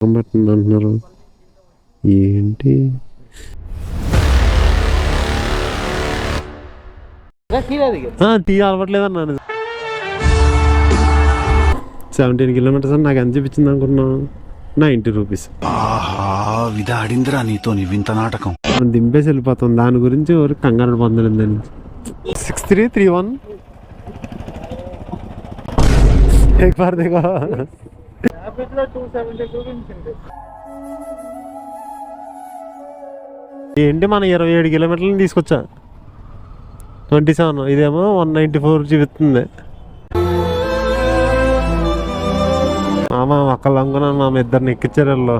పెట్టండి అంటున్నారు ఏంటి? టీ అలవట్లేదు అన్నాను. 17 కిలోమీటర్స్ అని నాకు ఎంత చూపించింది అనుకున్నాను? 90 రూపీస్. ఆడిందిరా నీతో వింత నాటకం. దింపేసి వెళ్ళిపోతాం. దాని గురించి ఎవరు కంగారు పొందలేదని 6331 एक बार देखो ఏంటి మన 27 కిలోమీటర్లను తీసుకొచ్చా 27. ఇదేమో 194 చూపిస్తుంది. మామ ఒక్కళ్ళు అనుకున్నాను మామ, ఇద్దరిని ఎక్కించారు వాళ్ళు.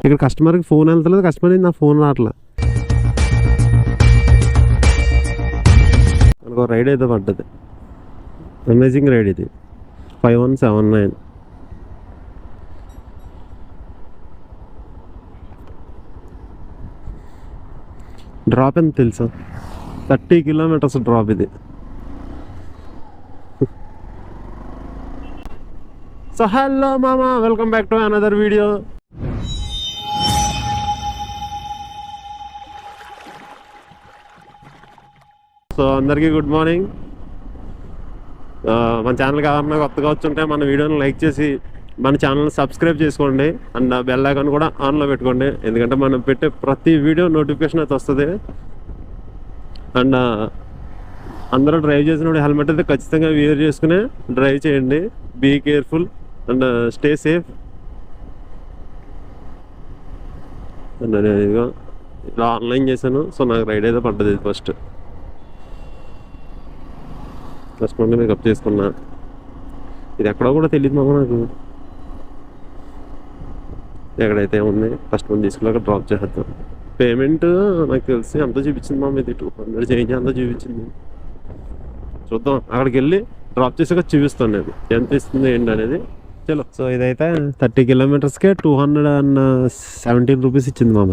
ఇక్కడ కస్టమర్కి ఫోన్ వెళ్తలేదు, కస్టమర్ నా ఫోన్ రావట్లే. మనకు రైడ్ అయితే పడ్డది, అమేజింగ్ రైడ్ ఇది. 5179. డ్రాప్ ఎంత తెలుసా? 30 కిలోమీటర్స్ డ్రాప్ ఇది. సో హలో మామా, welcome back to another video. So అందరికీ గుడ్ మార్నింగ్. మన ఛానల్కి ఎవరన్నా కొత్తగా వచ్చుంటే మన వీడియోని లైక్ చేసి మన ఛానల్ని సబ్స్క్రైబ్ చేసుకోండి. అండ్ బెల్ ఐకాన్ కూడా ఆన్లో పెట్టుకోండి, ఎందుకంటే మనం పెట్టే ప్రతి వీడియో నోటిఫికేషన్ అయితే వస్తుంది. అండ్ అందరూ డ్రైవ్ చేసినప్పుడు హెల్మెట్ అయితే ఖచ్చితంగా వేర్ చేసుకుని డ్రైవ్ చేయండి. Be careful and stay safe. And నేను ఇదిగో ఇలా ఆన్లైన్ చేశాను. సో నాకు రైడ్ అయితే పడ్డది. ఫస్ట్ మంది మేకప్ చేసుకున్నా. ఇది ఎక్కడో కూడా తెలియదు మామ నాకు, ఎక్కడైతే ఉంది. ఫస్ట్ మంది తీసుకున్నాక డ్రాప్ చేసేద్దాం. పేమెంట్ నాకు తెలిసి అంతా చూపించింది మామ, ఇది 200 చేంజ్ అంతా చూపించింది. చూద్దాం, అక్కడికి వెళ్ళి డ్రాప్ చేసాక చూపిస్తాను నేను ఎంత ఇస్తుంది ఏంటి అనేది. చలో. సో ఇదైతే 30 కిలోమీటర్స్కే 217 రూపీస్ ఇచ్చింది మామ.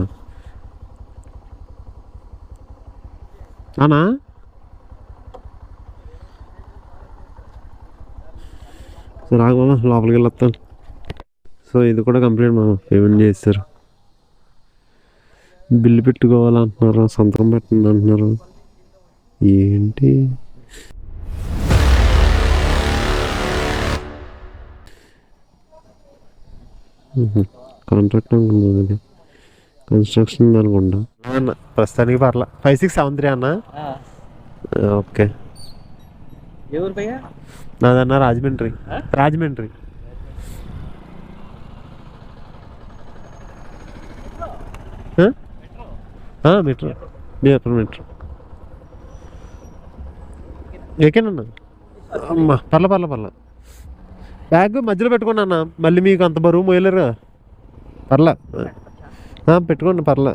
అవునా? సో రాకు మామ, లోపలికి వెళ్ళొస్తాను. సో ఇది కూడా కంప్లీట్ మామ, పేమెంట్ చేస్తారు. బిల్లు పెట్టుకోవాలంటున్నారు, సంతకం పెట్టండి అంటున్నారు ఏంటి? కాంట్రాక్ట్ అనుకున్నాను, అది కన్స్ట్రక్షన్ అనుకుంటా. ప్రస్తుతానికి పర్లా. 5673 అన్న. ఓకే. నాదన్నా రాజమండ్రి. రాజమండ్రి మెట్రో, బిఆర్పూర్ మెట్రో. ఏకేనన్నా? అమ్మా పర్ల బ్యాగ్ మధ్యలో పెట్టుకోండి అన్న, మళ్ళీ మీకు అంత బరువు మోయలేరుగా. పర్లా పెట్టుకోండి, పర్లా.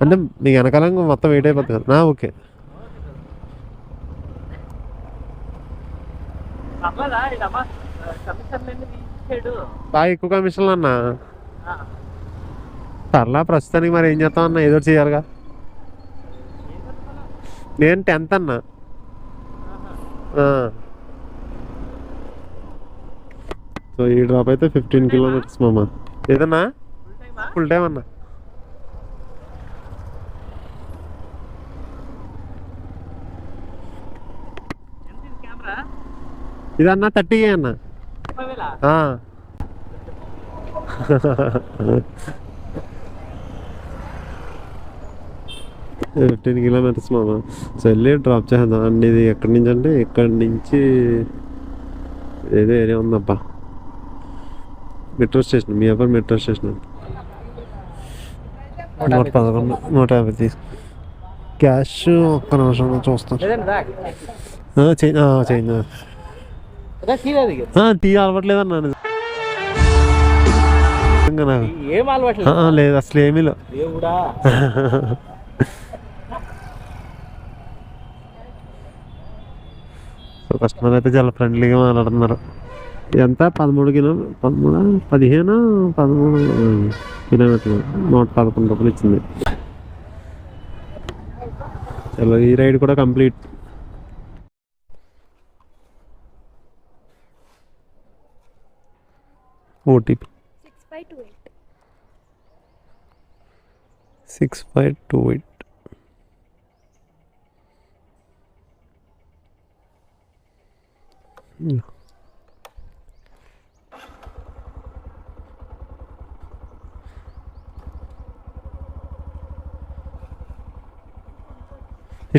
అంటే మీకు వెనకాలంగా మొత్తం వెయిట్ అయిపోతుంది కదా. ఓకే. బాగా ఎక్కువ కమిషన్లు అన్నా. పర్లా, ప్రస్తుతానికి మరి ఏం చేస్తాం అన్న, ఏదో చేయాలిగా. నేను 10th అన్నా. సో ఈ డ్రాప్ అయితే 15 కిలోమీటర్స్ మామ. ఏదన్నా ఫుల్ టైం అన్నా. ఇదన్నా 30 అన్నా. 15 కిలోమీటర్స్ మామ. సో వెళ్ళి డ్రాప్ చేద్దాం. అండ్ ఇది ఎక్కడి నుంచి అంటే ఇక్కడి నుంచి ఏదో ఏరియా ఉందబ్బా, metro station, Miyapur metro station. 111, 150 తీసుకు. క్యాష్ ఒక్క నిమిషం చూస్తాను. చేంజ్ టీ అలవట్లేదు అన్నాను. లేదు అసలు ఏమీ లేదు. సో కస్టమర్ అయితే చాలా ఫ్రెండ్లీగా మాట్లాడుతున్నారు. ఎంత 13 కిలోమీటర్లు 111 రూపాయలు ఇచ్చింది. చలో ఈ రైడ్ కూడా కంప్లీట్. ఓటీపీ 6528. 6528.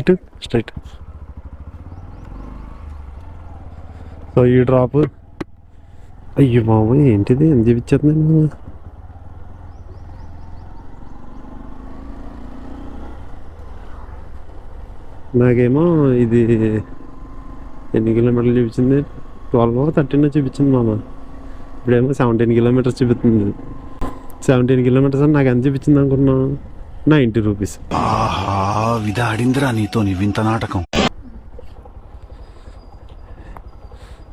ఇటు స్ట్రైట్. సో ఈ డ్రాప్, అయ్యో బాబు ఏంటిది ఎంత చూపించేస్తున్నాను. నాకేమో ఇది ఎన్ని కిలోమీటర్లు చూపించింది, 12 13 చూపించింది మామ. ఇప్పుడేమో 17 కిలోమీటర్స్ చూపిస్తుంది. 17 కిలోమీటర్స్ అని నాకు ఎంత చూపించింది అనుకున్నాను, 90 రూపీస్. ఆహా విధాడిందిరా నీతోని వింత నాటకం.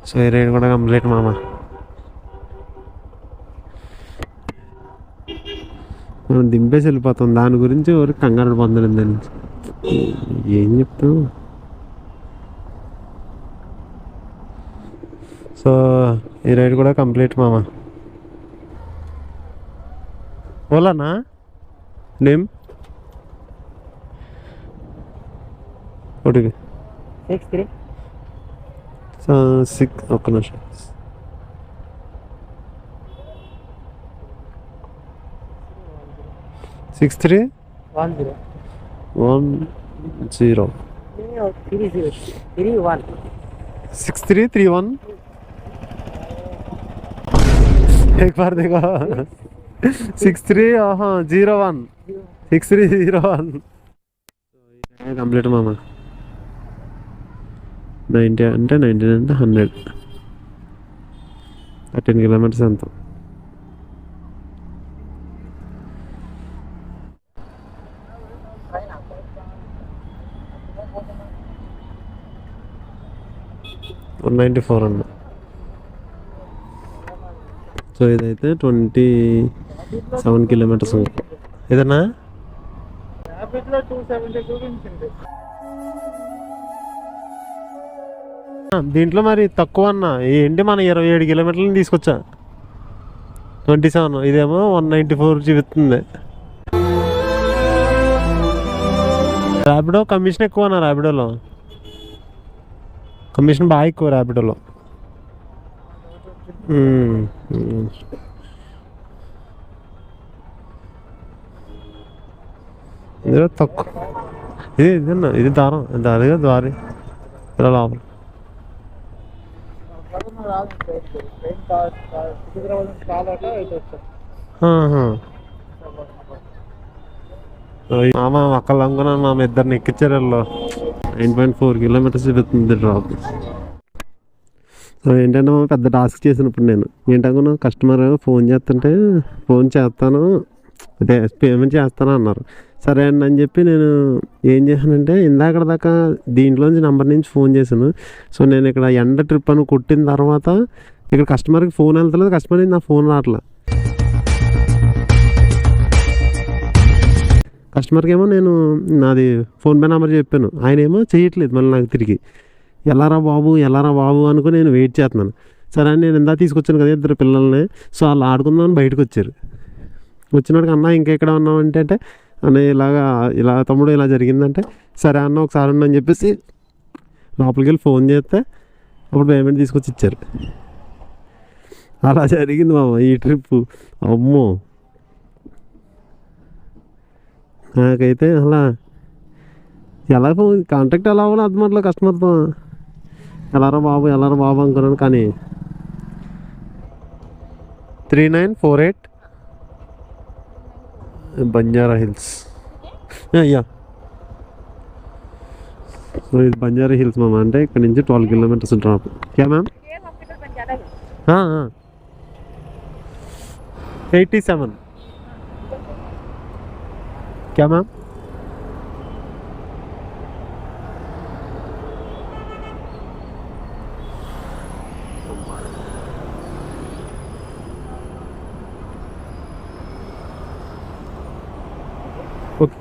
సో ఈ రైడ్ కూడా కంప్లీట్ మామ. మనం దింపేసి వెళ్ళిపోతాం, దాని గురించి ఎవరికి కంగారు పొందలేదు. దాని ఏం చెప్తాం. సో ఈ రైడ్ కూడా కంప్లీట్ మామ. ఓలానా నేమ్ ఒకటి 6 ఒక్క నిమిషం. 6310 6331. एक बार देखो 6301 6301 కంప్లీట్ మామ. 90 అంటే 99 అంటే 100, 13 కిలోమీటర్స్ ఎంత. $194 అన్న. సో ఇదైతే 27 కిలోమీటర్స్ ఉంది. ఏదన్నా దీంట్లో మరి తక్కువ అన్న ఏంటి, మన 27 కిలోమీటర్లను తీసుకొచ్చా. 27, ఇదేమో 194 చూపిస్తుంది. ర్యాపిడో కమిషన్ ఎక్కువ అన్న. ర్యాపిడోలో కమిషన్ బాగా ఎక్కువ. ర్యాపిడోలో ఇందులో తక్కువ. ఇదన్నా ఇది దారం, దారిగా దారి ఇలా లోపల. మామ అక్కలు అనుకున్నాను మామ, ఇద్దరిని ఎక్కించారు. 9.4 కిలోమీటర్స్ చూపిస్తుంది డ్రాప్. సో ఏంటంటే మామ పెద్ద టాస్క్ చేసినప్పుడు నేను ఏంటనుకున్నా, కస్టమర్ ఫోన్ చేస్తుంటే ఫోన్ చేస్తాను అదే పేమెంట్ చేస్తాను అన్నారు. సరే అండి అని చెప్పి నేను ఏం చేశానంటే ఇందాక దాకా దీంట్లోంచి నెంబర్ నుంచి ఫోన్ చేశాను. సో నేను ఇక్కడ ఎండ ట్రిప్ అని కొట్టిన తర్వాత ఇక్కడ కస్టమర్కి ఫోన్ వెళ్తలేదు, కస్టమర్ నా ఫోన్ రావట్లేదు. కస్టమర్కి ఏమో నేను నాది ఫోన్పే నెంబర్ చెప్పాను, ఆయన ఏమో చేయట్లేదు. మళ్ళీ నాకు తిరిగి ఎలారా బాబు అనుకుని నేను వెయిట్ చేస్తున్నాను. సరే అని నేను ఇందా తీసుకొచ్చాను కదా ఇద్దరు పిల్లల్ని. సో వాళ్ళు ఆడుకుందామని బయటకు వచ్చారు. వచ్చినాడికి అన్న ఇంకా ఎక్కడ ఉన్నామంటే అంటే అన్న ఇలా తమ్ముడు ఇలా జరిగిందంటే సరే అన్న ఒకసారి ఉండని చెప్పేసి లోపలికి వెళ్ళి ఫోన్ చేస్తే అప్పుడు పేమెంట్ తీసుకొచ్చి ఇచ్చారు. అలా జరిగింది మామ ఈ ట్రిప్. అమ్మో నాకైతే అలా ఎలా కాంటాక్ట్ ఎలా అవ్వాలో అర్థమట్లేదు కస్టమర్తో. ఎలారా బాబు అనుకున్నాను. కానీ 3948 బంజారా హిల్స్. యా సో ఇది బంజారా హిల్స్ మామ. అంటే ఇక్కడ నుంచి 12 కిలోమీటర్స్ డ్రాప్. క్యా మ్యామ్ 87 क्या ma'am? Okay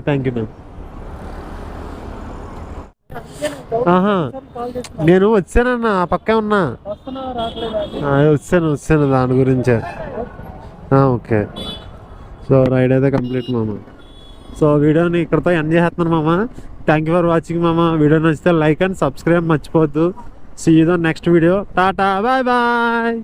thank you ma'am. నేను వచ్చానన్నా, ఆ పక్కే ఉన్నా. వచ్చాను దాని గురించే. ఓకే సో రైడ్ అయితే కంప్లీట్ మామ. సో వీడియోని ఇక్కడతో ఎండ్ చేస్తున్నాను మామ. థ్యాంక్ యూ ఫర్ వాచింగ్ మామ. వీడియో నచ్చితే లైక్ అండ్ సబ్స్క్రైబ్ మర్చిపోవద్దు. See you the next video. టాటా బాయ్ బాయ్.